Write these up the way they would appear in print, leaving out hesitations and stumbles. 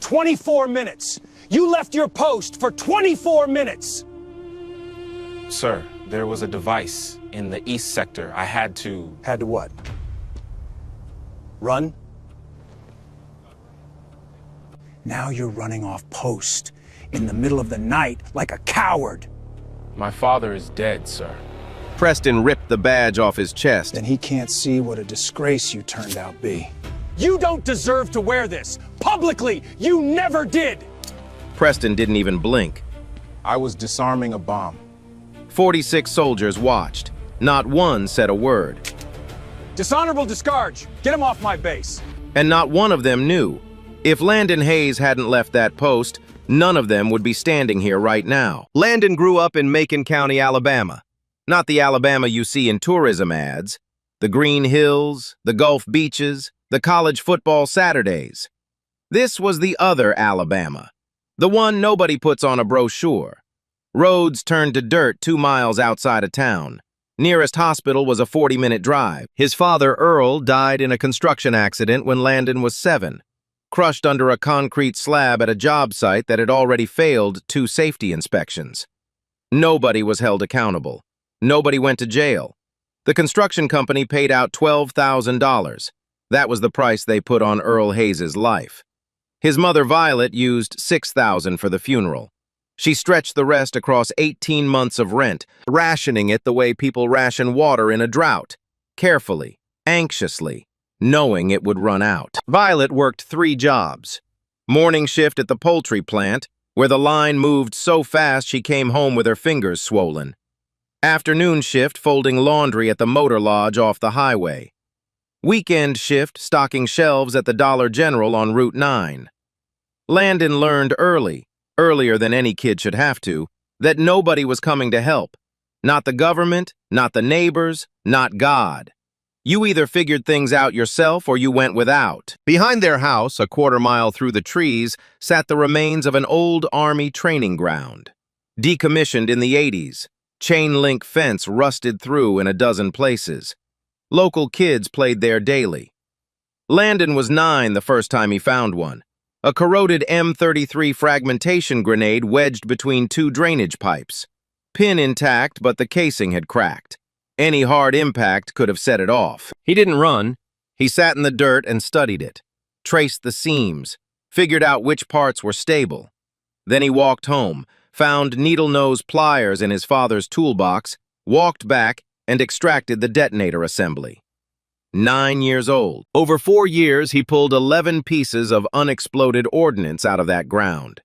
24 minutes. You left your post for 24 minutes. Sir, there was a device in the east sector. I had to... Had to what? Run? Now you're running off post in the middle of the night like a coward. My father is dead, sir. Preston ripped the badge off his chest. Then he can't see what a disgrace you turned out be. You don't deserve to wear this. Publicly, you never did. Preston didn't even blink. I was disarming a bomb. 46 soldiers watched. Not one said a word. Dishonorable discharge. Get him off my base. And not one of them knew. If Landon Hayes hadn't left that post, none of them would be standing here right now. Landon grew up in Macon County, Alabama. Not the Alabama you see in tourism ads. The green hills, the Gulf beaches, the college football Saturdays. This was the other Alabama. The one nobody puts on a brochure. Roads turned to dirt 2 miles outside of town. Nearest hospital was a 40-minute drive. His father, Earl, died in a construction accident when Landon was 7. Crushed under a concrete slab at a job site that had already failed 2 safety inspections. Nobody was held accountable. Nobody went to jail. The construction company paid out $12,000. That was the price they put on Earl Hayes' life. His mother, Violet, used $6,000 for the funeral. She stretched the rest across 18 months of rent, rationing it the way people ration water in a drought, carefully, anxiously, knowing it would run out. Violet worked 3 jobs. Morning shift at the poultry plant, where the line moved so fast she came home with her fingers swollen. Afternoon shift folding laundry at the motor lodge off the highway. Weekend shift stocking shelves at the Dollar General on Route 9. Landon learned earlier than any kid should have to, that nobody was coming to help. Not the government, not the neighbors, not God. You either figured things out yourself or you went without. Behind their house, a quarter-mile through the trees, sat the remains of an old Army training ground. Decommissioned in the 80s, chain-link fence rusted through in a dozen places. Local kids played there daily. Landon was 9 the first time he found one. A corroded M33 fragmentation grenade wedged between 2 drainage pipes. Pin intact, but the casing had cracked. Any hard impact could have set it off. He didn't run. He sat in the dirt and studied it, traced the seams, figured out which parts were stable. Then he walked home, found needle-nose pliers in his father's toolbox, walked back, and extracted the detonator assembly. 9 years old. Over 4 years, he pulled 11 pieces of unexploded ordnance out of that ground.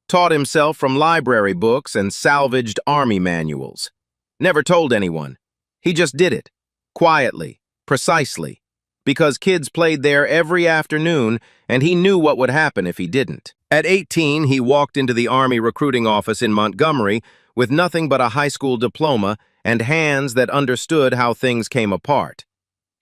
Taught himself from library books and salvaged Army manuals. Never told anyone. He just did it. Quietly. Precisely. Because kids played there every afternoon, and he knew what would happen if he didn't. At 18, he walked into the Army recruiting office in Montgomery with nothing but a high school diploma and hands that understood how things came apart.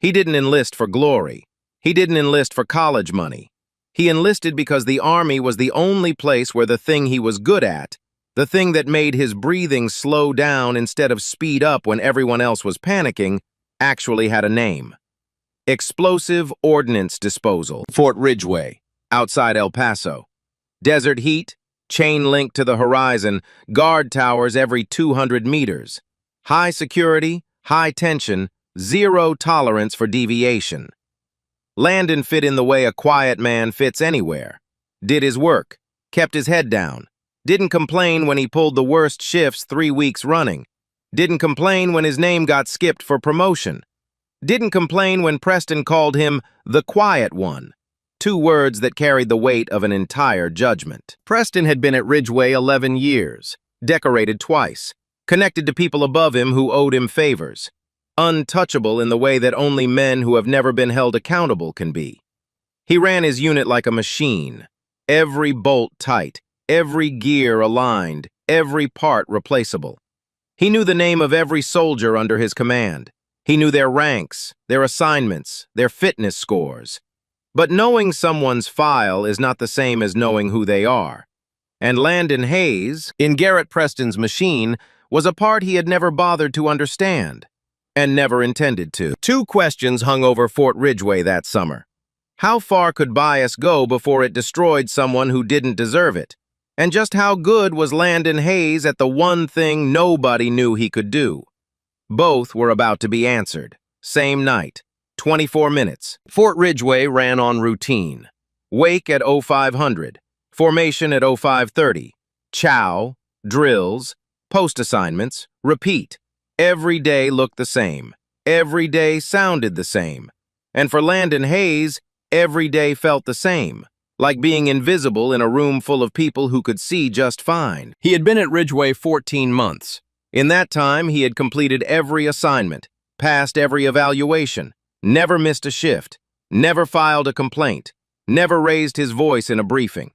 He didn't enlist for glory. He didn't enlist for college money. He enlisted because the Army was the only place where the thing he was good at, the thing that made his breathing slow down instead of speed up when everyone else was panicking, actually had a name. Explosive Ordnance Disposal. Fort Ridgeway, outside El Paso. Desert heat, chain link to the horizon, guard towers every 200 meters. High security, high tension, 0 tolerance for deviation. Landon fit in the way a quiet man fits anywhere. Did his work, kept his head down, didn't complain when he pulled the worst shifts 3 weeks running, didn't complain when his name got skipped for promotion, didn't complain when Preston called him the quiet one, 2 words that carried the weight of an entire judgment. Preston had been at Ridgeway 11 years, decorated twice, connected to people above him who owed him favors. Untouchable in the way that only men who have never been held accountable can be. He ran his unit like a machine, every bolt tight, every gear aligned, every part replaceable. He knew the name of every soldier under his command. He knew their ranks, their assignments, their fitness scores. But knowing someone's file is not the same as knowing who they are. And Landon Hayes, in Garrett Preston's machine, was a part he had never bothered to understand. And never intended to. 2 questions hung over Fort Ridgeway that summer. How far could bias go before it destroyed someone who didn't deserve it? And just how good was Landon Hayes at the one thing nobody knew he could do? Both were about to be answered. Same night, 24 minutes. Fort Ridgeway ran on routine. Wake at 0500, formation at 0530, chow, drills, post assignments, repeat. Every day looked the same. Every day sounded the same. And for Landon Hayes, every day felt the same, like being invisible in a room full of people who could see just fine. He had been at Ridgeway 14 months. In that time, he had completed every assignment, passed every evaluation, never missed a shift, never filed a complaint, never raised his voice in a briefing.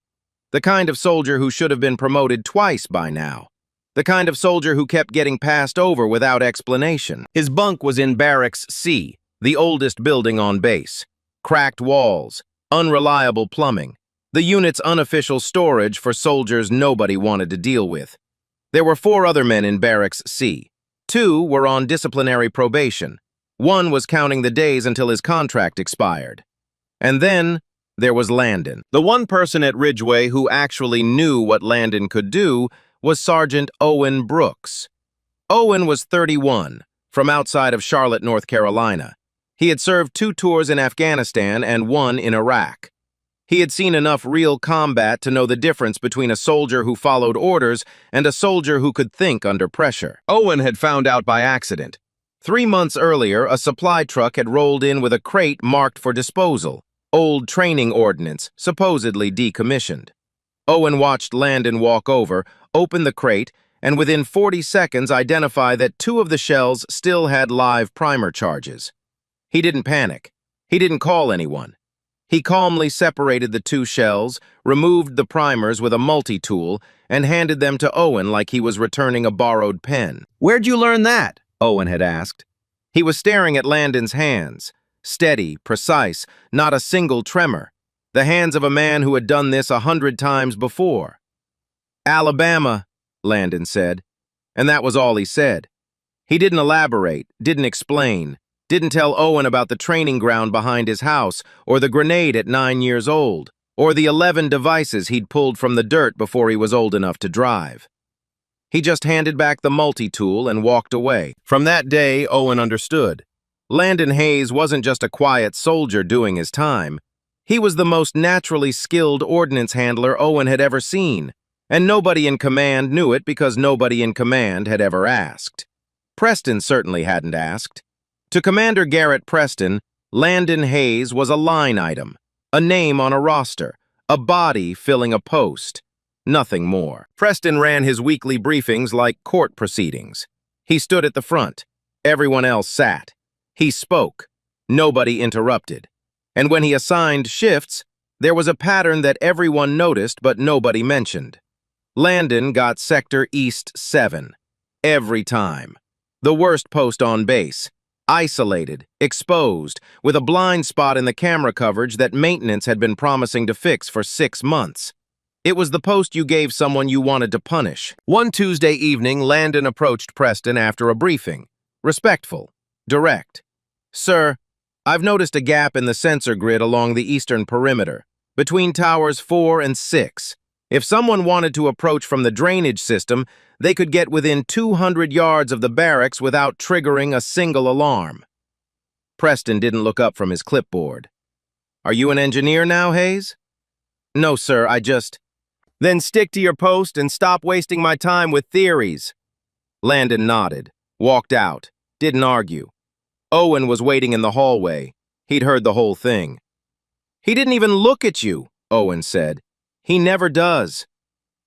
The kind of soldier who should have been promoted twice by now. The kind of soldier who kept getting passed over without explanation. His bunk was in Barracks C, the oldest building on base. Cracked walls, unreliable plumbing, the unit's unofficial storage for soldiers nobody wanted to deal with. There were 4 other men in Barracks C. 2 were on disciplinary probation. 1 was counting the days until his contract expired. And then there was Landon. The one person at Ridgeway who actually knew what Landon could do was Sergeant Owen Brooks. Owen was 31, from outside of Charlotte, North Carolina. He had served 2 tours in Afghanistan and 1 in Iraq. He had seen enough real combat to know the difference between a soldier who followed orders and a soldier who could think under pressure. Owen had found out by accident. 3 months earlier, a supply truck had rolled in with a crate marked for disposal, old training ordnance, supposedly decommissioned. Owen watched Landon walk over, open the crate, and within 40 seconds identify that 2 of the shells still had live primer charges. He didn't panic. He didn't call anyone. He calmly separated the 2 shells, removed the primers with a multi-tool, and handed them to Owen like he was returning a borrowed pen. "Where'd you learn that?" Owen had asked. He was staring at Landon's hands. Steady, precise, not a single tremor. The hands of a man who had done this 100 times before. "Alabama," Landon said. And that was all he said. He didn't elaborate, didn't explain. Didn't tell Owen about the training ground behind his house, or the grenade at 9 years old, or the 11 devices he'd pulled from the dirt before he was old enough to drive. He just handed back the multi-tool and walked away. From that day, Owen understood. Landon Hayes wasn't just a quiet soldier doing his time. He was the most naturally skilled ordnance handler Owen had ever seen, and nobody in command knew it because nobody in command had ever asked. Preston certainly hadn't asked. To Commander Garrett Preston, Landon Hayes was a line item, a name on a roster, a body filling a post. Nothing more. Preston ran his weekly briefings like court proceedings. He stood at the front. Everyone else sat. He spoke. Nobody interrupted. And when he assigned shifts, there was a pattern that everyone noticed but nobody mentioned. Landon got Sector East 7. Every time. The worst post on base. Isolated, exposed, with a blind spot in the camera coverage that maintenance had been promising to fix for 6 months. It was the post you gave someone you wanted to punish. One Tuesday evening, Landon approached Preston after a briefing. Respectful, direct. "Sir, I've noticed a gap in the sensor grid along the eastern perimeter, between towers 4 and 6. If someone wanted to approach from the drainage system, they could get within 200 yards of the barracks without triggering a single alarm." Preston didn't look up from his clipboard. "Are you an engineer now, Hayes?" "No, sir, I just—" "Then stick to your post and stop wasting my time with theories." Landon nodded, walked out, didn't argue. Owen was waiting in the hallway. He'd heard the whole thing. "He didn't even look at you," Owen said. "He never does."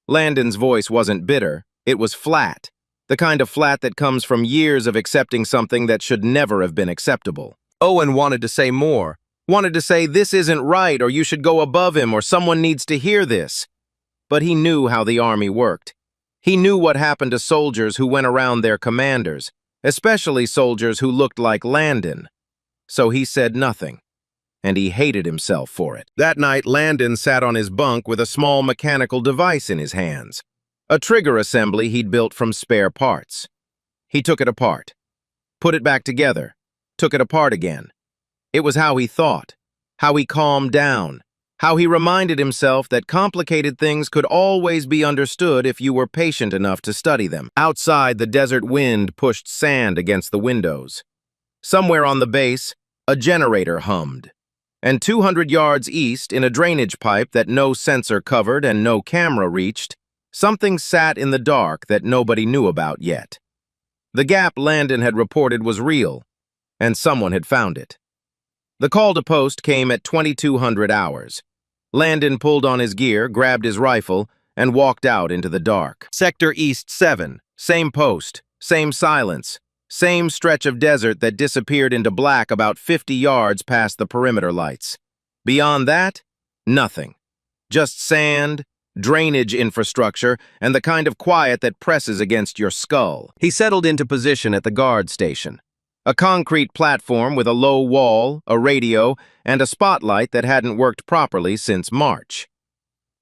Landon's voice wasn't bitter. It was flat, the kind of flat that comes from years of accepting something that should never have been acceptable. Owen wanted to say more, wanted to say this isn't right or you should go above him or someone needs to hear this. But he knew how the Army worked. He knew what happened to soldiers who went around their commanders, especially soldiers who looked like Landon. So he said nothing, and he hated himself for it. That night, Landon sat on his bunk with a small mechanical device in his hands. A trigger assembly he'd built from spare parts. He took it apart, put it back together, took it apart again. It was how he thought, how he calmed down, how he reminded himself that complicated things could always be understood if you were patient enough to study them. Outside, the desert wind pushed sand against the windows. Somewhere on the base, a generator hummed. And 200 yards east, in a drainage pipe that no sensor covered and no camera reached, something sat in the dark that nobody knew about yet. The gap Landon had reported was real, and someone had found it. The call to post came at 2200 hours. Landon pulled on his gear, grabbed his rifle, and walked out into the dark. Sector East 7, same post, same silence, same stretch of desert that disappeared into black about 50 yards past the perimeter lights. Beyond that, nothing. Just sand, drainage infrastructure, and the kind of quiet that presses against your skull. He settled into position at the guard station. A concrete platform with a low wall, a radio, and a spotlight that hadn't worked properly since March.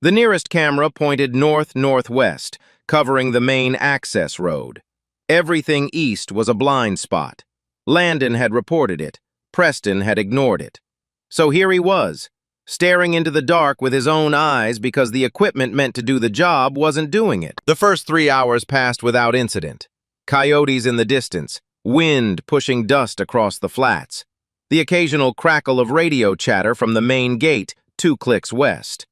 The nearest camera pointed north-northwest, covering the main access road. Everything east was a blind spot. Landon had reported it. Preston had ignored it. So here he was, staring into the dark with his own eyes because the equipment meant to do the job wasn't doing it. The first 3 hours passed without incident. Coyotes in the distance, wind pushing dust across the flats, the occasional crackle of radio chatter from the main gate 2 clicks west.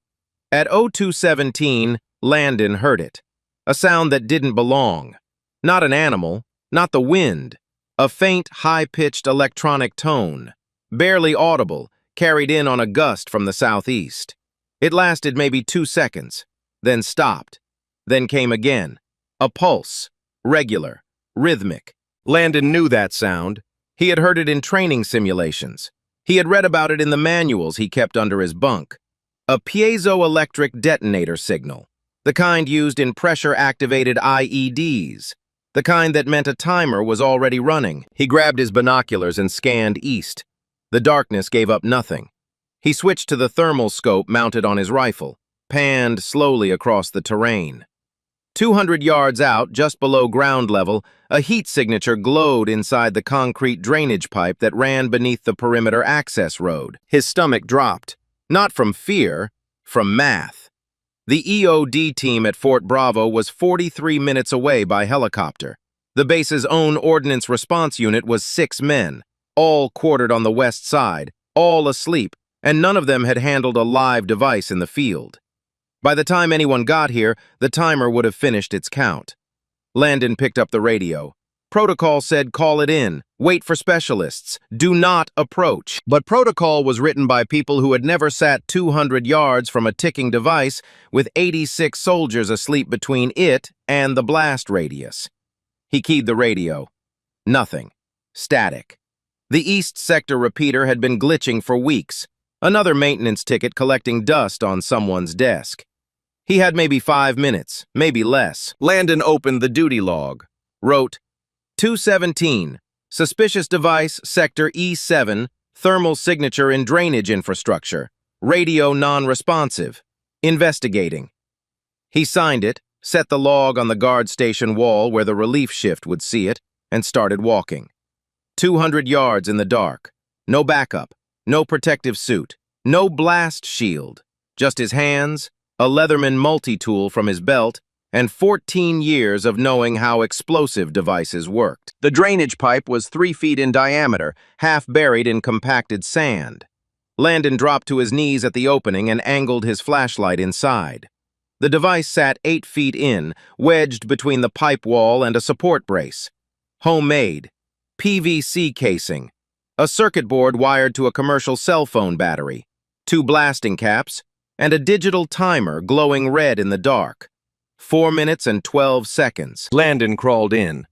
At 0217, Landon heard it. A sound that didn't belong. Not an animal, not the wind. A faint, high-pitched electronic tone, barely audible, carried in on a gust from the southeast. It lasted maybe 2 seconds, then stopped, then came again. A pulse, regular, rhythmic. Landon knew that sound. He had heard it in training simulations. He had read about it in the manuals he kept under his bunk. A piezoelectric detonator signal, the kind used in pressure-activated IEDs, the kind that meant a timer was already running. He grabbed his binoculars and scanned east. The darkness gave up nothing. He switched to the thermal scope mounted on his rifle, panned slowly across the terrain. 200 yards out, just below ground level, a heat signature glowed inside the concrete drainage pipe that ran beneath the perimeter access road. His stomach dropped. Not from fear, from math. The EOD team at Fort Bravo was 43 minutes away by helicopter. The base's own ordnance response unit was 6 men, all quartered on the west side, all asleep, and none of them had handled a live device in the field. By the time anyone got here, the timer would have finished its count. Landon picked up the radio. Protocol said call it in, wait for specialists, do not approach. But protocol was written by people who had never sat 200 yards from a ticking device with 86 soldiers asleep between it and the blast radius. He keyed the radio. Nothing. Static. The East Sector repeater had been glitching for weeks. Another maintenance ticket collecting dust on someone's desk. He had maybe 5 minutes, maybe less. Landon opened the duty log. Wrote, 217, suspicious device, Sector E7, thermal signature in drainage infrastructure, radio non-responsive, investigating. He signed it, set the log on the guard station wall where the relief shift would see it, and started walking. 200 yards in the dark. No backup, no protective suit, no blast shield, just his hands, a Leatherman multi-tool from his belt, and 14 years of knowing how explosive devices worked. The drainage pipe was 3 feet in diameter, half buried in compacted sand. Landon dropped to his knees at the opening and angled his flashlight inside. The device sat 8 feet in, wedged between the pipe wall and a support brace. Homemade. PVC casing. A circuit board wired to a commercial cell phone battery. 2 blasting caps, and a digital timer glowing red in the dark. 4 minutes and 12 seconds. Landon crawled in.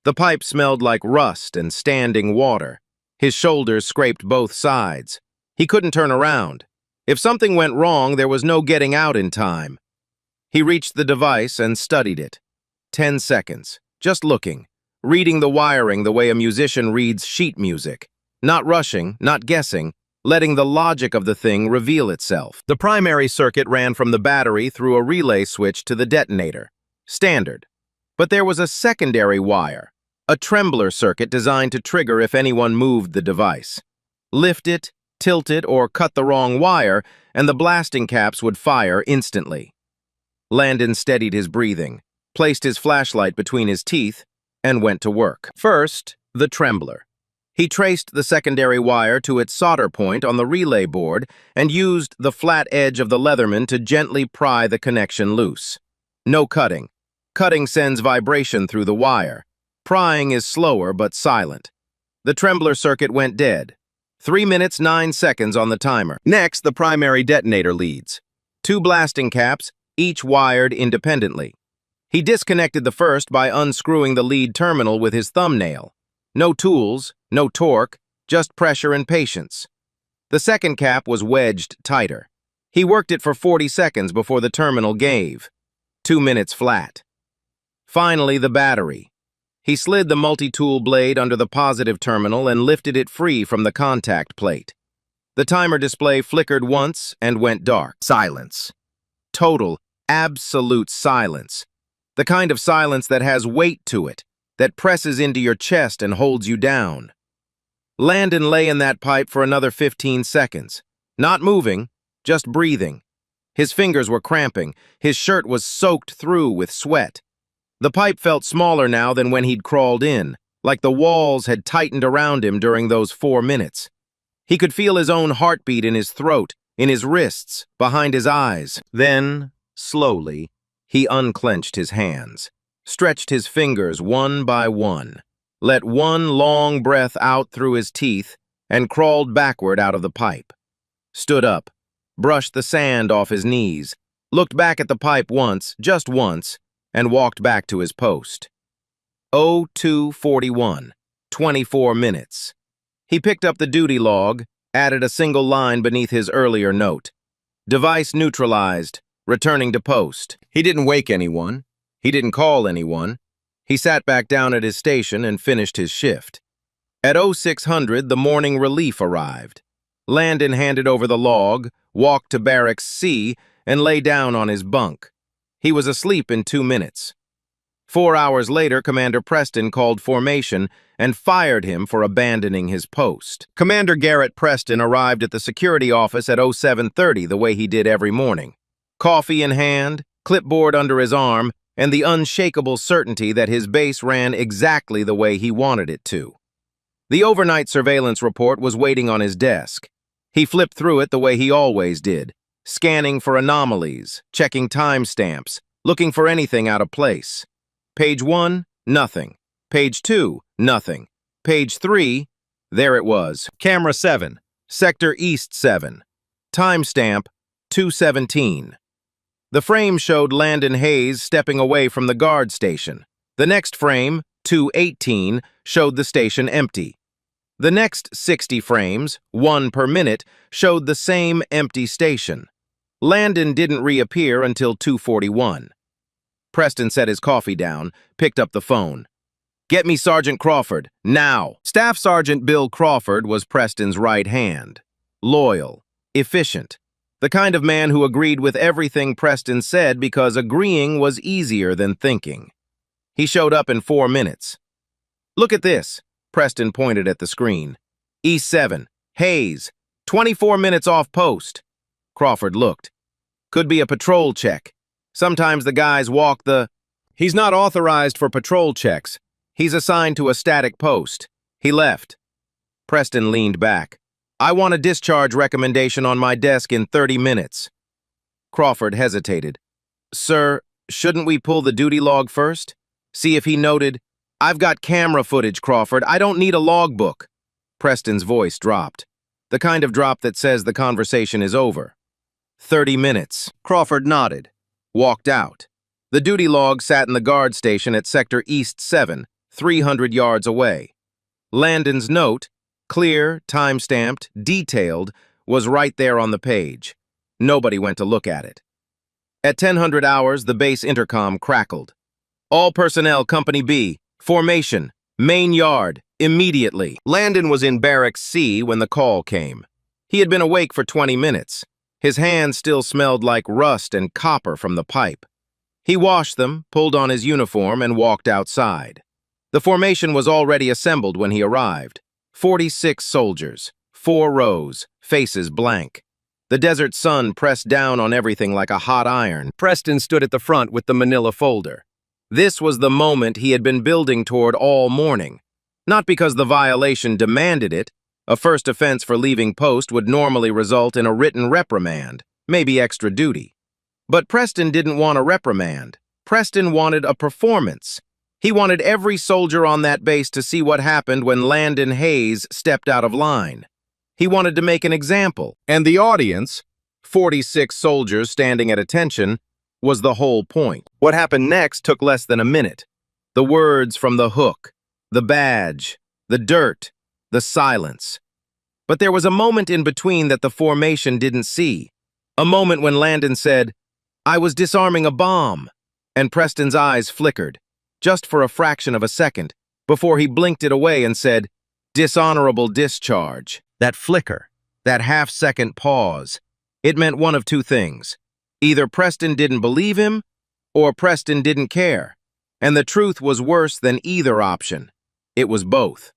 The pipe smelled like rust and standing water. His shoulders scraped both sides. He couldn't turn around. If something went wrong, there was no getting out in time. He reached the device and studied it. 10 seconds, just looking, reading the wiring the way a musician reads sheet music. Not rushing, not guessing, letting the logic of the thing reveal itself. The primary circuit ran from the battery through a relay switch to the detonator. Standard. But there was a secondary wire, a trembler circuit designed to trigger if anyone moved the device. Lift it, tilt it, or cut the wrong wire, and the blasting caps would fire instantly. Landon steadied his breathing, placed his flashlight between his teeth, and went to work. First, the trembler. He traced the secondary wire to its solder point on the relay board and used the flat edge of the Leatherman to gently pry the connection loose. No cutting. Cutting sends vibration through the wire. Prying is slower but silent. The trembler circuit went dead. 3 minutes 9 seconds on the timer. Next, the primary detonator leads. 2 blasting caps, each wired independently. He disconnected the first by unscrewing the lead terminal with his thumbnail. No tools, no torque, just pressure and patience. The second cap was wedged tighter. He worked it for 40 seconds before the terminal gave. 2 minutes flat. Finally, the battery. He slid the multi-tool blade under the positive terminal and lifted it free from the contact plate. The timer display flickered once and went dark. Silence. Total, absolute silence. The kind of silence that has weight to it, that presses into your chest and holds you down. Landon lay in that pipe for another 15 seconds. Not moving, just breathing. His fingers were cramping. His shirt was soaked through with sweat. The pipe felt smaller now than when he'd crawled in, like the walls had tightened around him during those 4 minutes. He could feel his own heartbeat in his throat, in his wrists, behind his eyes. Then, slowly, he unclenched his hands, stretched his fingers one by one, let one long breath out through his teeth, and crawled backward out of the pipe. Stood up, brushed the sand off his knees, looked back at the pipe once, just once, and walked back to his post. 02:41, 24 minutes. He picked up the duty log, added a single line beneath his earlier note. Device neutralized, returning to post. He didn't wake anyone. He didn't call anyone. He sat back down at his station and finished his shift. At 0600, the morning relief arrived. Landon handed over the log, walked to Barracks C, and lay down on his bunk. He was asleep in 2 minutes. 4 hours later, Commander Preston called formation and fired him for abandoning his post. Commander Garrett Preston arrived at the security office at 0730 the way he did every morning. Coffee in hand, clipboard under his arm, and the unshakable certainty that his base ran exactly the way he wanted it to. The overnight surveillance report was waiting on his desk. He flipped through it the way he always did, scanning for anomalies, checking timestamps, looking for anything out of place. Page 1, nothing. Page 2, nothing. Page 3, there it was. Camera 7, Sector East 7. Timestamp 2:17. The frame showed Landon Hayes stepping away from the guard station. The next frame, 2:18, showed the station empty. The next 60 frames, 1 per minute, showed the same empty station. Landon didn't reappear until 2:41. Preston set his coffee down, picked up the phone. "Get me Sergeant Crawford, now!" Staff Sergeant Bill Crawford was Preston's right hand. Loyal, efficient, the kind of man who agreed with everything Preston said because agreeing was easier than thinking. He showed up in 4 minutes. "Look at this," Preston pointed at the screen. "East 7, Hayes, 24 minutes off post." Crawford looked. "Could be a patrol check. Sometimes the guys walk the—" "He's not authorized for patrol checks. He's assigned to a static post. He left." Preston leaned back. "I want a discharge recommendation on my desk in 30 minutes. Crawford hesitated. "Sir, shouldn't we pull the duty log first? See if he noted—" "I've got camera footage, Crawford. I don't need a logbook." Preston's voice dropped. The kind of drop that says the conversation is over. 30 minutes. Crawford nodded. Walked out. The duty log sat in the guard station at Sector East 7, 300 yards away. Landon's note, clear, time-stamped, detailed, was right there on the page. Nobody went to look at it. At 1000 hours, the base intercom crackled. "All personnel, Company B, formation, main yard, immediately." Landon was in Barracks C when the call came. He had been awake for 20 minutes. His hands still smelled like rust and copper from the pipe. He washed them, pulled on his uniform, and walked outside. The formation was already assembled when he arrived. 46 soldiers, 4 rows, faces blank. The desert sun pressed down on everything like a hot iron. Preston stood at the front with the manila folder. This was the moment he had been building toward all morning. Not because the violation demanded it. A first offense for leaving post would normally result in a written reprimand, maybe extra duty. But Preston didn't want a reprimand. Preston wanted a performance. He wanted every soldier on that base to see what happened when Landon Hayes stepped out of line. He wanted to make an example, and the audience, 46 soldiers standing at attention, was the whole point. What happened next took less than a minute. The words from the hook, the badge, the dirt, the silence. But there was a moment in between that the formation didn't see. A moment when Landon said, "I was disarming a bomb," and Preston's eyes flickered, just for a fraction of a second, before he blinked it away and said, "Dishonorable discharge." That flicker, that half-second pause, it meant one of two things. Either Preston didn't believe him, or Preston didn't care. And the truth was worse than either option. It was both.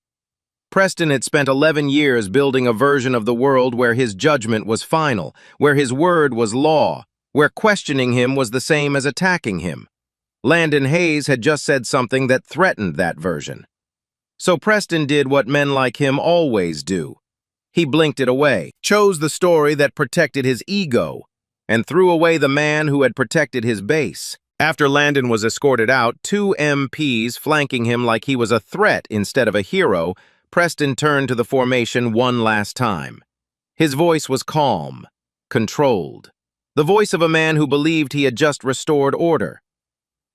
Preston had spent 11 years building a version of the world where his judgment was final, where his word was law, where questioning him was the same as attacking him. Landon Hayes had just said something that threatened that version. So Preston did what men like him always do. He blinked it away, chose the story that protected his ego, and threw away the man who had protected his base. After Landon was escorted out, 2 MPs flanking him like he was a threat instead of a hero, Preston turned to the formation one last time. His voice was calm, controlled. The voice of a man who believed he had just restored order.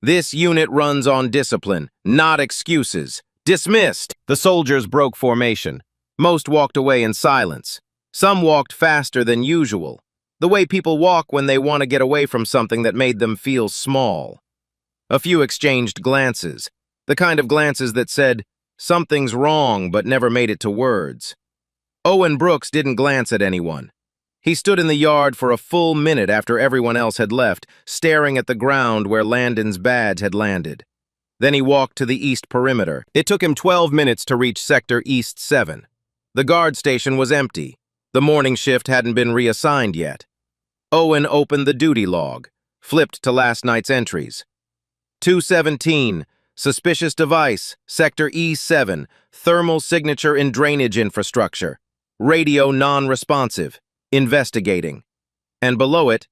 "This unit runs on discipline, not excuses. Dismissed!" The soldiers broke formation. Most walked away in silence. Some walked faster than usual, the way people walk when they want to get away from something that made them feel small. A few exchanged glances, the kind of glances that said, "Something's wrong," but never made it to words. Owen Brooks didn't glance at anyone. He stood in the yard for a full minute after everyone else had left, staring at the ground where Landon's badge had landed. Then he walked to the east perimeter. It took him 12 minutes to reach Sector East 7. The guard station was empty. The morning shift hadn't been reassigned yet. Owen opened the duty log, flipped to last night's entries. 217, suspicious device, Sector E7, thermal signature in drainage infrastructure, radio non-responsive, investigating. And below it,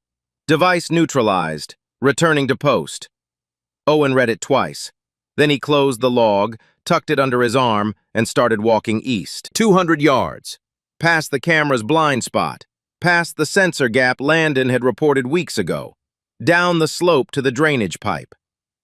device neutralized, returning to post. Owen read it twice. Then he closed the log, tucked it under his arm, and started walking east. 200 yards. Past the camera's blind spot. Past the sensor gap Landon had reported weeks ago. Down the slope to the drainage pipe.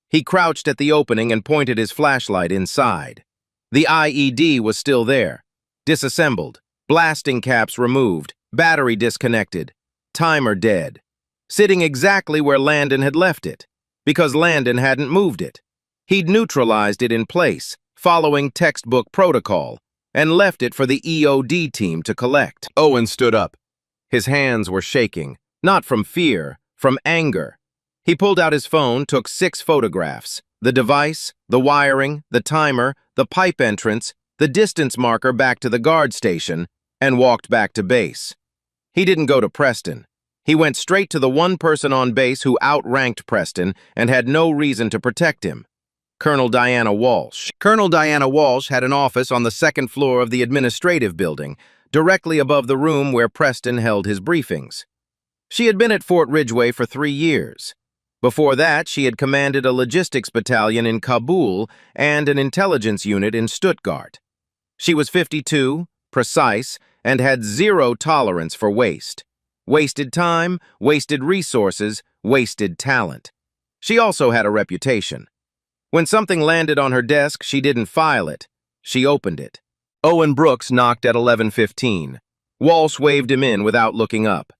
He crouched at the opening and pointed his flashlight inside. The IED was still there. Disassembled. Blasting caps removed. Battery disconnected. Timer dead. Sitting exactly where Landon had left it. Because Landon hadn't moved it. He'd neutralized it in place, following textbook protocol, and left it for the EOD team to collect. Owen stood up. His hands were shaking, not from fear, from anger. He pulled out his phone, took 6 photographs, the device, the wiring, the timer, the pipe entrance, the distance marker back to the guard station, and walked back to base. He didn't go to Preston. He went straight to the one person on base who outranked Preston and had no reason to protect him. Colonel Diana Walsh. Colonel Diana Walsh had an office on the 2nd floor of the administrative building, directly above the room where Preston held his briefings. She had been at Fort Ridgeway for 3 years. Before that, she had commanded a logistics battalion in Kabul and an intelligence unit in Stuttgart. She was 52, precise, and had 0 tolerance for waste. Wasted time, wasted resources, wasted talent. She also had a reputation. When something landed on her desk, she didn't file it. She opened it. Owen Brooks knocked at 11:15. Walsh waved him in without looking up.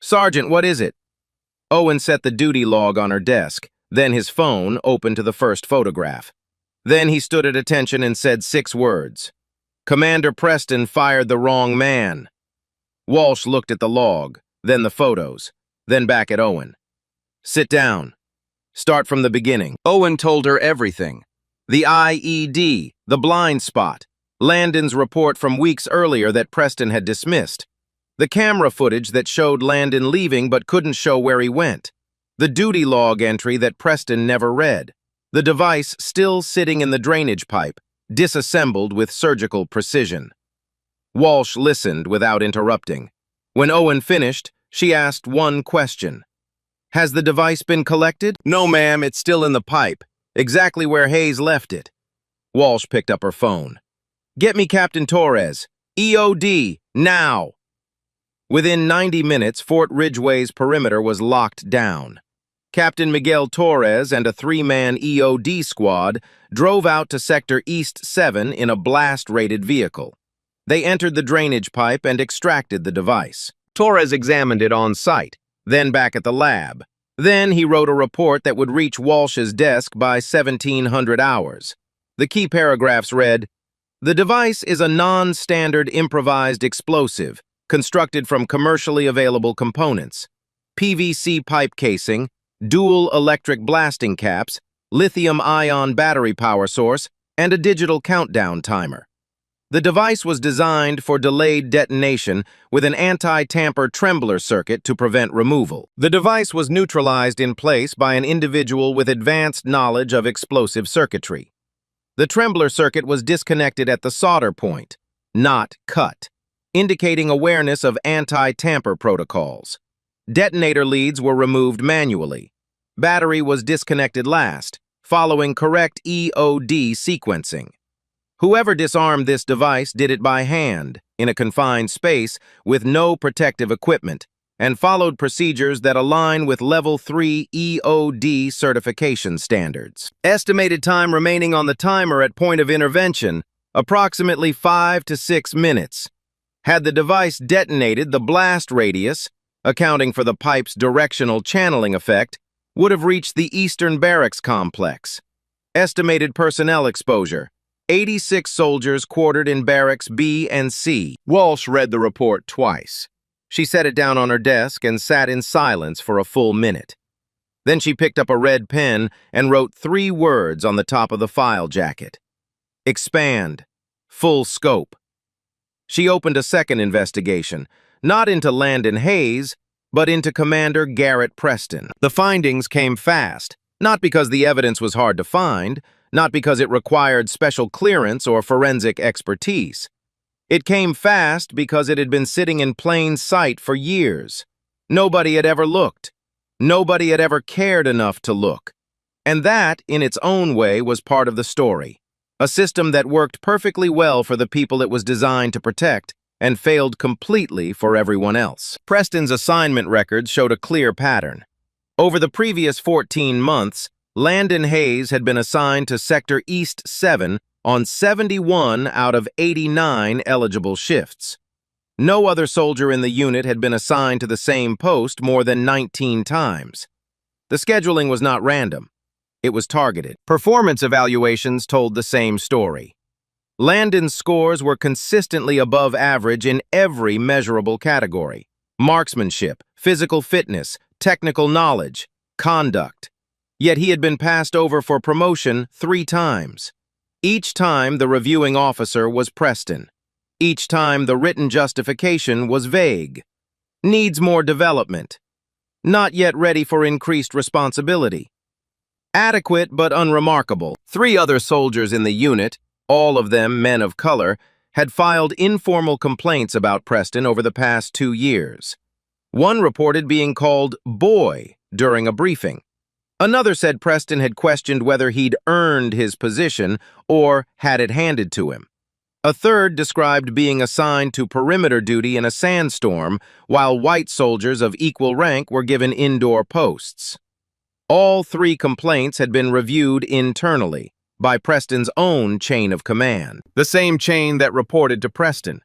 "Sergeant, what is it?" Owen set the duty log on her desk, then his phone opened to the first photograph. Then he stood at attention and said 6 words. "Commander Preston fired the wrong man." Walsh looked at the log, then the photos, then back at Owen. "Sit down. Start from the beginning." Owen told her everything. The IED, the blind spot, Landon's report from weeks earlier that Preston had dismissed. The camera footage that showed Landon leaving but couldn't show where he went. The duty log entry that Preston never read. The device still sitting in the drainage pipe, disassembled with surgical precision. Walsh listened without interrupting. When Owen finished, she asked one question. "Has the device been collected?" "No, ma'am, it's still in the pipe, exactly where Hayes left it." Walsh picked up her phone. "Get me Captain Torres. EOD, now!" Within 90 minutes, Fort Ridgeway's perimeter was locked down. Captain Miguel Torres and a 3-man EOD squad drove out to Sector East 7 in a blast-rated vehicle. They entered the drainage pipe and extracted the device. Torres examined it on site, then back at the lab. Then he wrote a report that would reach Walsh's desk by 1700 hours. The key paragraphs read, "The device is a non-standard improvised explosive, constructed from commercially available components. PVC pipe casing, dual electric blasting caps, lithium-ion battery power source, and a digital countdown timer. The device was designed for delayed detonation with an anti-tamper trembler circuit to prevent removal. The device was neutralized in place by an individual with advanced knowledge of explosive circuitry. The trembler circuit was disconnected at the solder point, not cut, indicating awareness of anti-tamper protocols. Detonator leads were removed manually. Battery was disconnected last, following correct EOD sequencing. Whoever disarmed this device did it by hand, in a confined space, with no protective equipment, and followed procedures that align with Level 3 EOD certification standards. Estimated time remaining on the timer at point of intervention, approximately 5 to 6 minutes. Had the device detonated, the blast radius, accounting for the pipe's directional channeling effect, would have reached the Eastern Barracks complex. Estimated personnel exposure, 86 soldiers quartered in Barracks B and C. Walsh read the report twice. She set it down on her desk and sat in silence for a full minute. Then she picked up a red pen and wrote 3 words on the top of the file jacket. Expand. Full scope. She opened a second investigation, not into Landon Hayes, but into Commander Garrett Preston. The findings came fast, not because the evidence was hard to find, not because it required special clearance or forensic expertise. It came fast because it had been sitting in plain sight for years. Nobody had ever looked. Nobody had ever cared enough to look. And that, in its own way, was part of the story. A system that worked perfectly well for the people it was designed to protect and failed completely for everyone else. Preston's assignment records showed a clear pattern. Over the previous 14 months, Landon Hayes had been assigned to Sector East 7 on 71 out of 89 eligible shifts. No other soldier in the unit had been assigned to the same post more than 19 times. The scheduling was not random. It was targeted. Performance evaluations told the same story. Landon's scores were consistently above average in every measurable category: marksmanship, physical fitness, technical knowledge, conduct. Yet he had been passed over for promotion 3 times. Each time the reviewing officer was Preston. Each time the written justification was vague. Needs more development. Not yet ready for increased responsibility. Adequate but unremarkable. 3 other soldiers in the unit, all of them men of color, had filed informal complaints about Preston over the past 2 years. One reported being called "boy" during a briefing. Another said Preston had questioned whether he'd earned his position or had it handed to him. A third described being assigned to perimeter duty in a sandstorm, while white soldiers of equal rank were given indoor posts. All 3 complaints had been reviewed internally by Preston's own chain of command. The same chain that reported to Preston.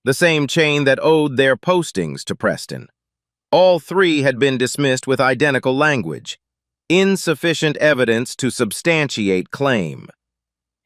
The same chain that owed their postings to Preston. All 3 had been dismissed with identical language. Insufficient evidence to substantiate claim.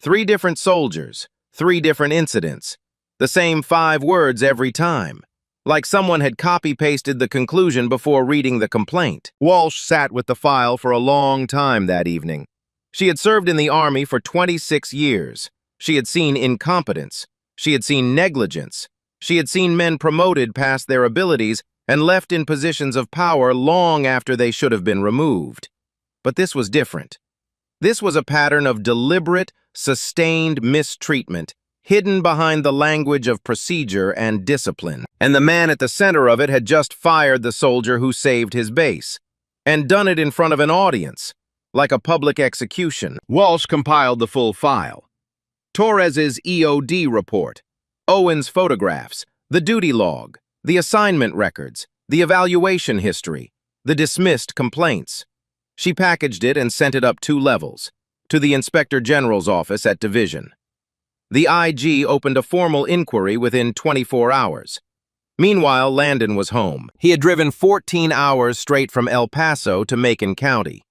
3 different soldiers, 3 different incidents. The same 5 words every time. Like someone had copy-pasted the conclusion before reading the complaint. Walsh sat with the file for a long time that evening. She had served in the Army for 26 years. She had seen incompetence. She had seen negligence. She had seen men promoted past their abilities and left in positions of power long after they should have been removed. But this was different. This was a pattern of deliberate, sustained mistreatment, hidden behind the language of procedure and discipline. And the man at the center of it had just fired the soldier who saved his base, and done it in front of an audience, like a public execution. Walsh compiled the full file. Torres's EOD report, Owen's photographs, the duty log, the assignment records, the evaluation history, the dismissed complaints. She packaged it and sent it up 2 levels, to the Inspector General's office at Division. The IG opened a formal inquiry within 24 hours. Meanwhile, Landon was home. He had driven 14 hours straight from El Paso to Macon County.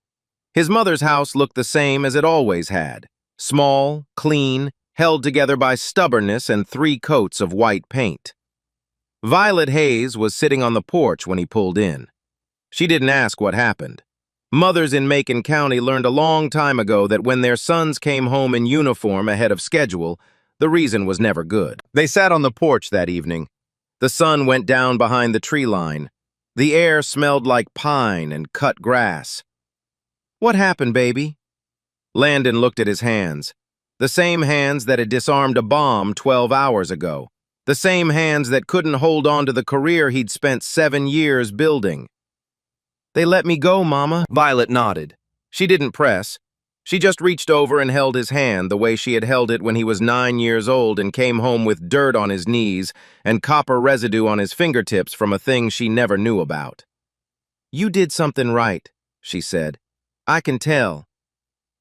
His mother's house looked the same as it always had. Small, clean, held together by stubbornness and 3 coats of white paint. Violet Hayes was sitting on the porch when he pulled in. She didn't ask what happened. Mothers in Macon County learned a long time ago that when their sons came home in uniform ahead of schedule, the reason was never good. They sat on the porch that evening. The sun went down behind the tree line. The air smelled like pine and cut grass. "What happened, baby?" Landon looked at his hands. The same hands that had disarmed a bomb 12 hours ago. The same hands that couldn't hold on to the career he'd spent 7 years building. "They let me go, Mama." Violet nodded. She didn't press. She just reached over and held his hand the way she had held it when he was 9 years old and came home with dirt on his knees and copper residue on his fingertips from a thing she never knew about. "You did something right," she said. "I can tell."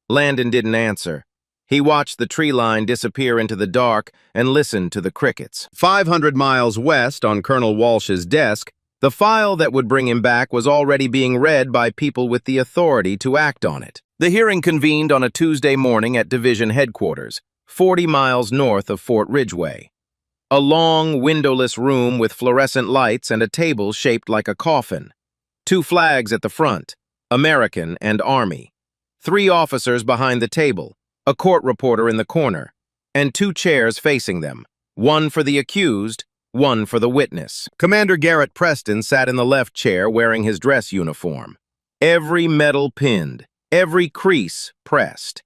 Landon didn't answer. He watched the tree line disappear into the dark and listened to the crickets. 500 miles west on Colonel Walsh's desk, the file that would bring him back was already being read by people with the authority to act on it. The hearing convened on a Tuesday morning at Division Headquarters, 40 miles north of Fort Ridgeway. A long, windowless room with fluorescent lights and a table shaped like a coffin. 2 flags at the front, American and Army. 3 officers behind the table, a court reporter in the corner, and 2 chairs facing them, one for the accused, one for the witness. Commander Garrett Preston sat in the left chair wearing his dress uniform. Every medal pinned, every crease pressed.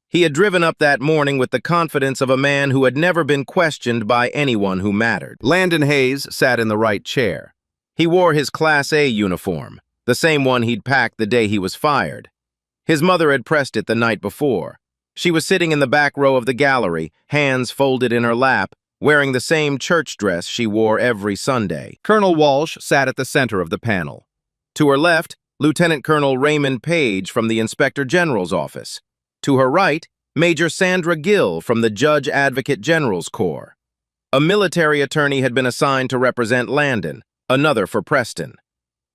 He had driven up that morning with the confidence of a man who had never been questioned by anyone who mattered. Landon Hayes sat in the right chair. He wore his Class A uniform, the same one he'd packed the day he was fired. His mother had pressed it the night before. She was sitting in the back row of the gallery, hands folded in her lap, wearing the same church dress she wore every Sunday. Colonel Walsh sat at the center of the panel. To her left, Lieutenant Colonel Raymond Page from the Inspector General's office. To her right, Major Sandra Gill from the Judge Advocate General's Corps. A military attorney had been assigned to represent Landon, another for Preston.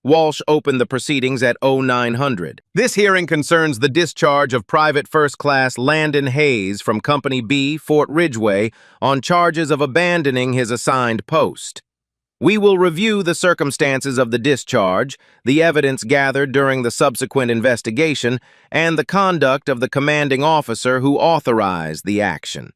Walsh opened the proceedings at 0900. This hearing concerns the discharge of Private First Class Landon Hayes from Company B, Fort Ridgeway, on charges of abandoning his assigned post. We will review the circumstances of the discharge, the evidence gathered during the subsequent investigation, and the conduct of the commanding officer who authorized the action.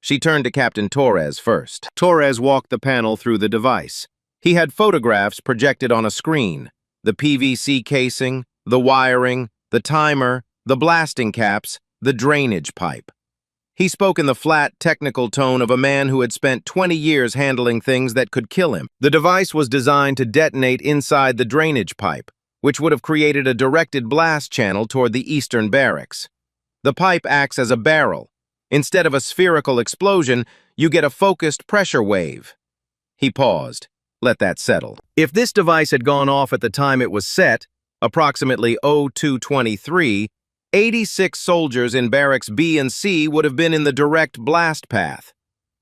She turned to Captain Torres first. Torres walked the panel through the device. He had photographs projected on a screen, the PVC casing, the wiring, the timer, the blasting caps, the drainage pipe. He spoke in the flat, technical tone of a man who had spent 20 years handling things that could kill him. The device was designed to detonate inside the drainage pipe, which would have created a directed blast channel toward the eastern barracks. The pipe acts as a barrel. Instead of a spherical explosion, you get a focused pressure wave. He paused. Let that settle. If this device had gone off at the time it was set, approximately 0223, 86 soldiers in barracks B and C would have been in the direct blast path.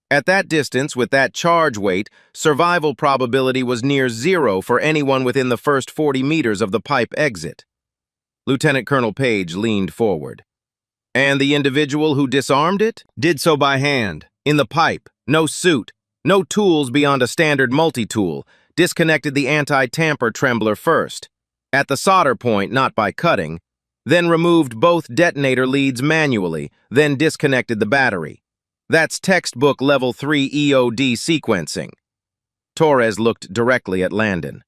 At that distance, with that charge weight, survival probability was near 0 for anyone within the first 40 meters of the pipe exit. Lieutenant Colonel Page leaned forward. And the individual who disarmed it did so by hand, in the pipe, no suit. No tools beyond a standard multi-tool, disconnected the anti-tamper trembler first, at the solder point, not by cutting, then removed both detonator leads manually, then disconnected the battery. That's textbook level 3 EOD sequencing. Torres looked directly at Landon.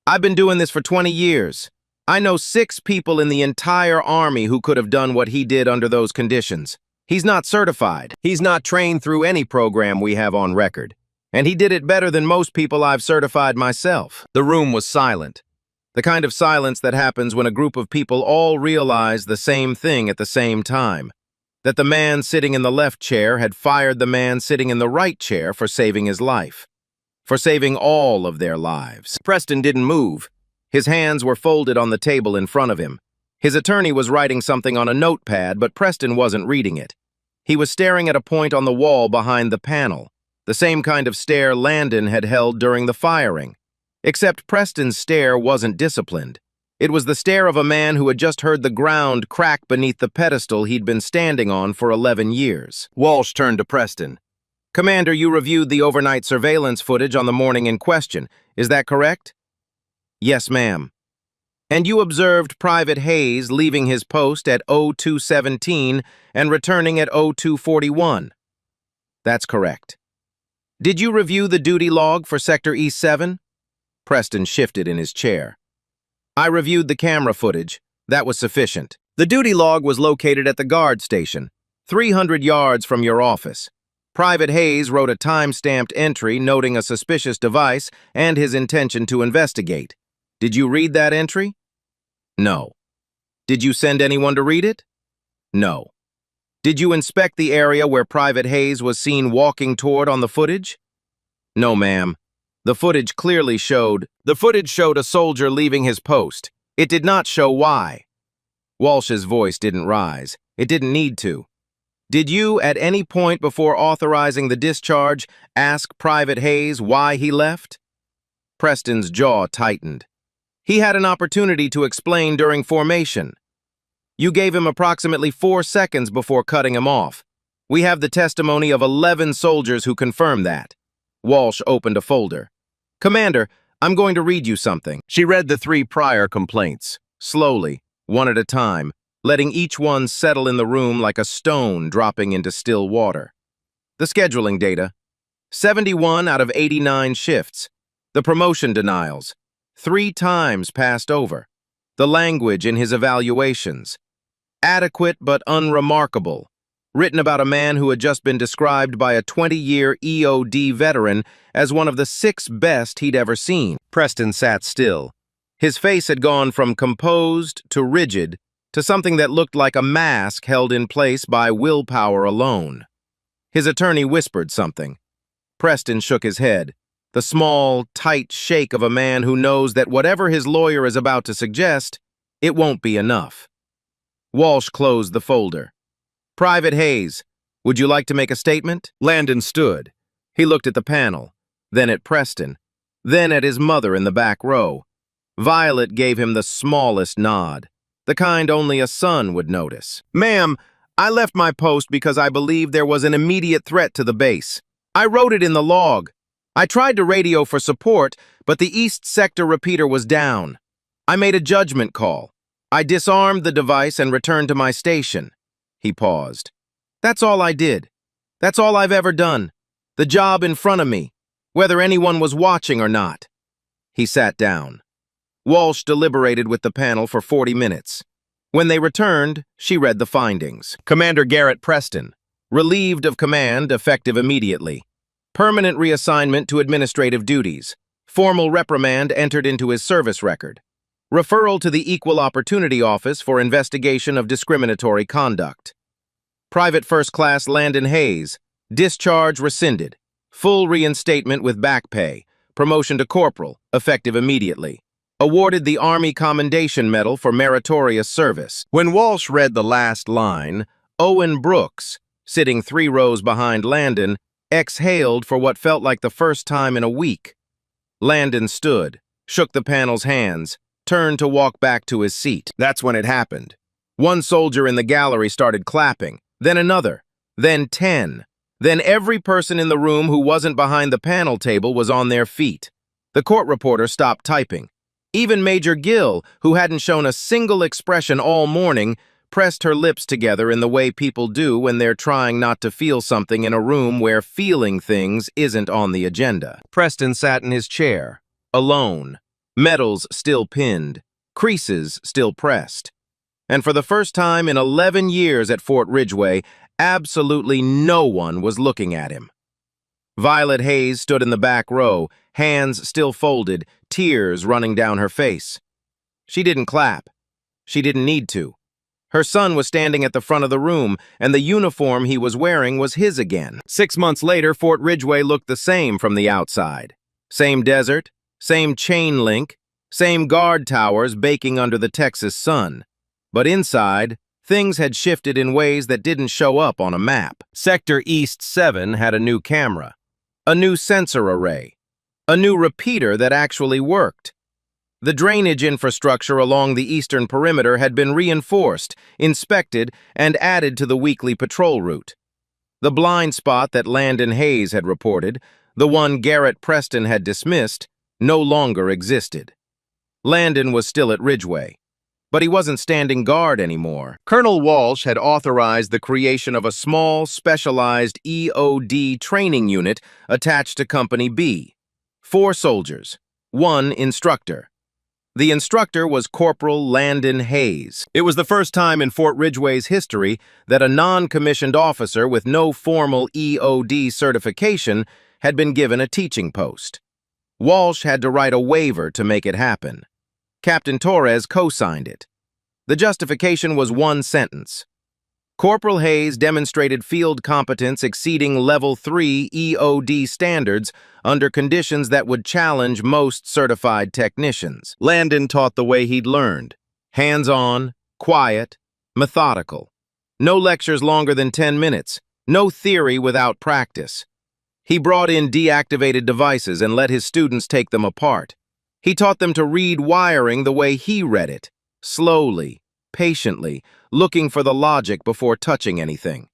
I've been doing this for 20 years. I know 6 people in the entire army who could have done what he did under those conditions. He's not certified. He's not trained through any program we have on record. And he did it better than most people I've certified myself. The room was silent. The kind of silence that happens when a group of people all realize the same thing at the same time. That the man sitting in the left chair had fired the man sitting in the right chair for saving his life. For saving all of their lives. Preston didn't move. His hands were folded on the table in front of him. His attorney was writing something on a notepad, but Preston wasn't reading it. He was staring at a point on the wall behind the panel. The same kind of stare Landon had held during the firing. Except Preston's stare wasn't disciplined. It was the stare of a man who had just heard the ground crack beneath the pedestal he'd been standing on for 11 years. Walsh turned to Preston. Commander, you reviewed the overnight surveillance footage on the morning in question. Is that correct? Yes, ma'am. And you observed Private Hayes leaving his post at 02:17 and returning at 02:41. That's correct. Did you review the duty log for Sector E7? Preston shifted in his chair. I reviewed the camera footage. That was sufficient. The duty log was located at the guard station, 300 yards from your office. Private Hayes wrote a time-stamped entry noting a suspicious device and his intention to investigate. Did you read that entry? No. Did you send anyone to read it? No. Did you inspect the area where Private Hayes was seen walking toward on the footage? No, ma'am. The footage clearly showed a soldier leaving his post. It did not show why. Walsh's voice didn't rise. It didn't need to. Did you, at any point before authorizing the discharge, ask Private Hayes why he left? Preston's jaw tightened. He had an opportunity to explain during formation. You gave him approximately 4 seconds before cutting him off. We have the testimony of 11 soldiers who confirm that. Walsh opened a folder. Commander, I'm going to read you something. She read the 3 prior complaints, slowly, one at a time, letting each one settle in the room like a stone dropping into still water. The scheduling data. 71 out of 89 shifts. The promotion denials. 3 times passed over. The language in his evaluations. Adequate but unremarkable. Written about a man who had just been described by a 20-year EOD veteran as one of the 6 best he'd ever seen. Preston sat still. His face had gone from composed to rigid to something that looked like a mask held in place by willpower alone. His attorney whispered something. Preston shook his head, the small, tight shake of a man who knows that whatever his lawyer is about to suggest, it won't be enough. Walsh closed the folder. Private Hayes, would you like to make a statement? Landon stood. He looked at the panel, then at Preston, then at his mother in the back row. Violet gave him the smallest nod, the kind only a son would notice. Ma'am, I left my post because I believed there was an immediate threat to the base. I wrote it in the log. I tried to radio for support, but the East Sector repeater was down. I made a judgment call. I disarmed the device and returned to my station. He paused. That's all I did. That's all I've ever done. The job in front of me, whether anyone was watching or not. He sat down. Walsh deliberated with the panel for 40 minutes. When they returned, she read the findings. Commander Garrett Preston, relieved of command, effective immediately. Permanent reassignment to administrative duties. Formal reprimand entered into his service record. Referral to the Equal Opportunity Office for investigation of discriminatory conduct. Private First Class Landon Hayes, discharge rescinded. Full reinstatement with back pay. Promotion to corporal, effective immediately. Awarded the Army Commendation Medal for meritorious service. When Walsh read the last line, Owen Brooks, sitting 3 rows behind Landon, exhaled for what felt like the first time in a week. Landon stood, shook the panel's hands, turned to walk back to his seat. That's when it happened. One soldier in the gallery started clapping, then another, then 10. Then every person in the room who wasn't behind the panel table was on their feet. The court reporter stopped typing. Even Major Gill, who hadn't shown a single expression all morning, pressed her lips together in the way people do when they're trying not to feel something in a room where feeling things isn't on the agenda. Preston sat in his chair, alone, medals still pinned, creases still pressed. And for the first time in 11 years at Fort Ridgeway, absolutely no one was looking at him. Violet Hayes stood in the back row, hands still folded, tears running down her face. She didn't clap. She didn't need to. Her son was standing at the front of the room, and the uniform he was wearing was his again. 6 months later, Fort Ridgeway looked the same from the outside. Same desert, same chain link, same guard towers baking under the Texas sun. But inside, things had shifted in ways that didn't show up on a map. Sector East 7 had a new camera, a new sensor array, a new repeater that actually worked. The drainage infrastructure along the eastern perimeter had been reinforced, inspected, and added to the weekly patrol route. The blind spot that Landon Hayes had reported, the one Garrett Preston had dismissed, no longer existed. Landon was still at Ridgeway, but he wasn't standing guard anymore. Colonel Walsh had authorized the creation of a small, specialized EOD training unit attached to Company B. 4 soldiers, 1 instructor. The instructor was Corporal Landon Hayes. It was the first time in Fort Ridgeway's history that a non-commissioned officer with no formal EOD certification had been given a teaching post. Walsh had to write a waiver to make it happen. Captain Torres co-signed it. The justification was 1 sentence. Corporal Hayes demonstrated field competence exceeding Level 3 EOD standards under conditions that would challenge most certified technicians. Landon taught the way he'd learned. Hands-on, quiet, methodical. No lectures longer than 10 minutes. No theory without practice. He brought in deactivated devices and let his students take them apart. He taught them to read wiring the way he read it, slowly, patiently, looking for the logic before touching anything.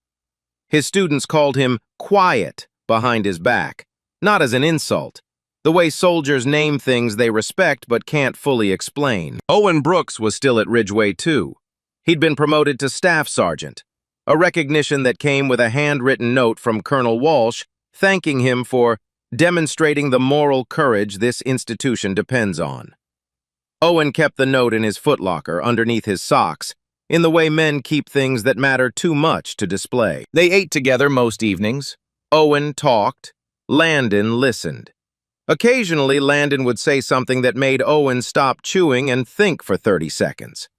His students called him quiet behind his back, not as an insult, the way soldiers name things they respect but can't fully explain. Owen Brooks was still at Ridgeway too. He'd been promoted to staff sergeant, a recognition that came with a handwritten note from Colonel Walsh thanking him for demonstrating the moral courage this institution depends on. Owen kept the note in his footlocker underneath his socks, in the way men keep things that matter too much to display. They ate together most evenings. Owen talked. Landon listened. Occasionally, Landon would say something that made Owen stop chewing and think for 30 seconds.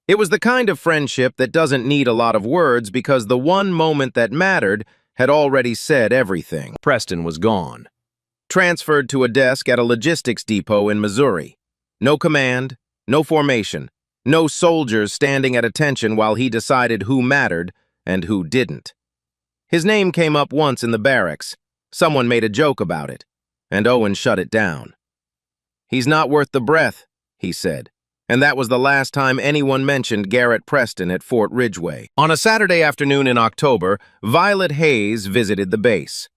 It was the kind of friendship that doesn't need a lot of words because the one moment that mattered had already said everything. Preston was gone. Transferred to a desk at a logistics depot in Missouri. No command, no formation, no soldiers standing at attention while he decided who mattered and who didn't. His name came up once in the barracks. Someone made a joke about it, and Owen shut it down. "He's not worth the breath," he said, and that was the last time anyone mentioned Garrett Preston at Fort Ridgeway. On a Saturday afternoon in October, Violet Hayes visited the base.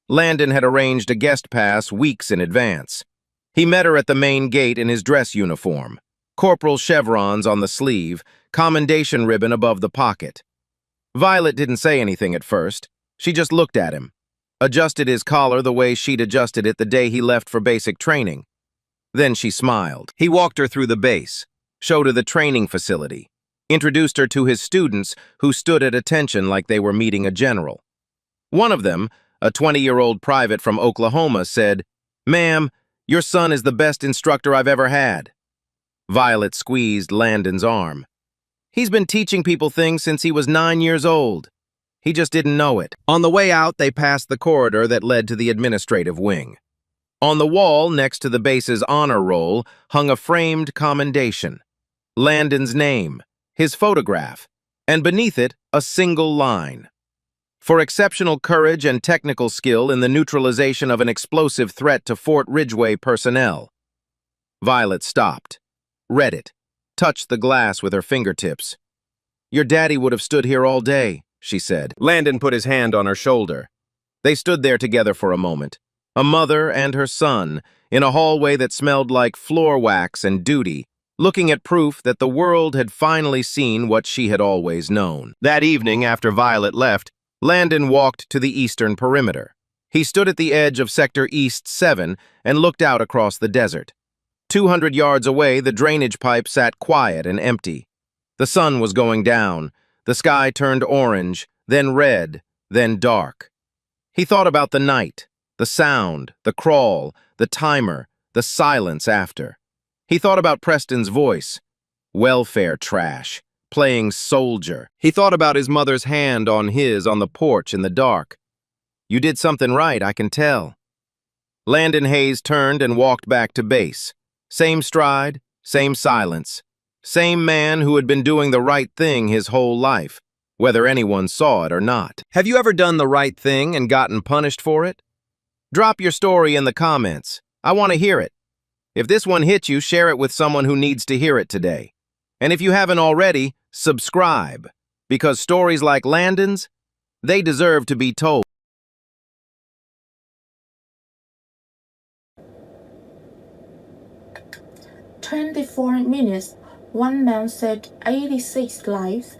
Landon had arranged a guest pass weeks in advance. He met her at the main gate in his dress uniform, corporal chevrons on the sleeve, commendation ribbon above the pocket. Violet didn't say anything at first. She just looked at him, adjusted his collar the way she'd adjusted it the day he left for basic training. Then she smiled. He walked her through the base, showed her the training facility, introduced her to his students who stood at attention like they were meeting a general. One of them, a 20-year-old private from Oklahoma, said, "Ma'am, your son is the best instructor I've ever had." Violet squeezed Landon's arm. "He's been teaching people things since he was 9 years old. He just didn't know it." On the way out, they passed the corridor that led to the administrative wing. On the wall, next to the base's honor roll, hung a framed commendation. Landon's name, his photograph, and beneath it, a single line. For exceptional courage and technical skill in the neutralization of an explosive threat to Fort Ridgeway personnel. Violet stopped, read it, touched the glass with her fingertips. "Your daddy would have stood here all day," she said. Landon put his hand on her shoulder. They stood there together for a moment, a mother and her son, in a hallway that smelled like floor wax and duty, looking at proof that the world had finally seen what she had always known. That evening, after Violet left, Landon walked to the eastern perimeter. He stood at the edge of Sector East 7 and looked out across the desert. 200 yards away, the drainage pipe sat quiet and empty. The sun was going down. The sky turned orange, then red, then dark. He thought about the night, the sound, the crawl, the timer, the silence after. He thought about Preston's voice, welfare trash, playing soldier. He thought about his mother's hand on his on the porch in the dark. You did something right, I can tell. Landon Hayes turned and walked back to base. Same stride, same silence. Same man who had been doing the right thing his whole life, whether anyone saw it or not. Have you ever done the right thing and gotten punished for it? Drop your story in the comments. I want to hear it. If this one hit you, share it with someone who needs to hear it today. And if you haven't already, subscribe, because stories like Landon's, they deserve to be told. 24 minutes, one man saved 86 lives,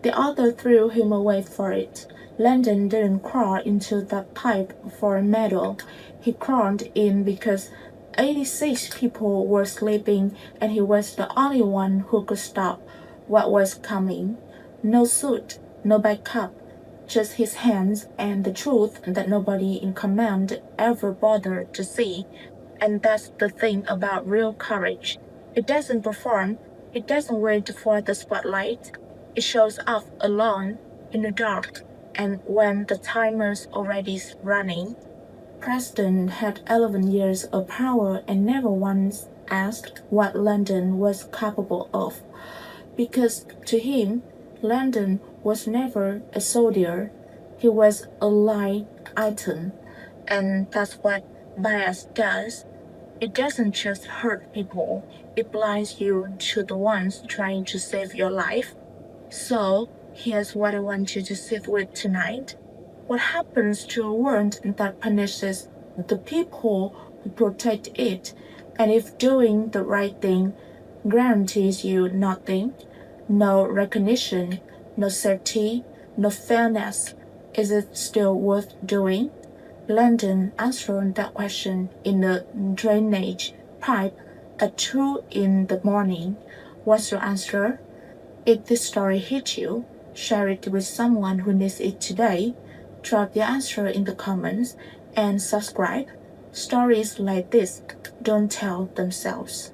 the other threw him away for it. Landon didn't crawl into that pipe for a medal. He crawled in because 86 people were sleeping and he was the only one who could stop what was coming. No suit, no backup, just his hands and the truth that nobody in command ever bothered to see. And that's the thing about real courage. It doesn't perform, it doesn't wait for the spotlight. It shows up alone, in the dark, and when the timer's already running. Preston had 11 years of power and never once asked what Landon was capable of. Because to him, Landon was never a soldier. He was a line item. And that's what bias does. It doesn't just hurt people, it blinds you to the ones trying to save your life. So, here's what I want you to sit with tonight. What happens to a world that punishes the people who protect it, and if doing the right thing guarantees you nothing, no recognition, no safety, no fairness, is it still worth doing? Landon answered that question in the drainage pipe at 2 in the morning. What's your answer? If this story hit you, share it with someone who needs it today. Drop your answer in the comments and subscribe. Stories like this don't tell themselves.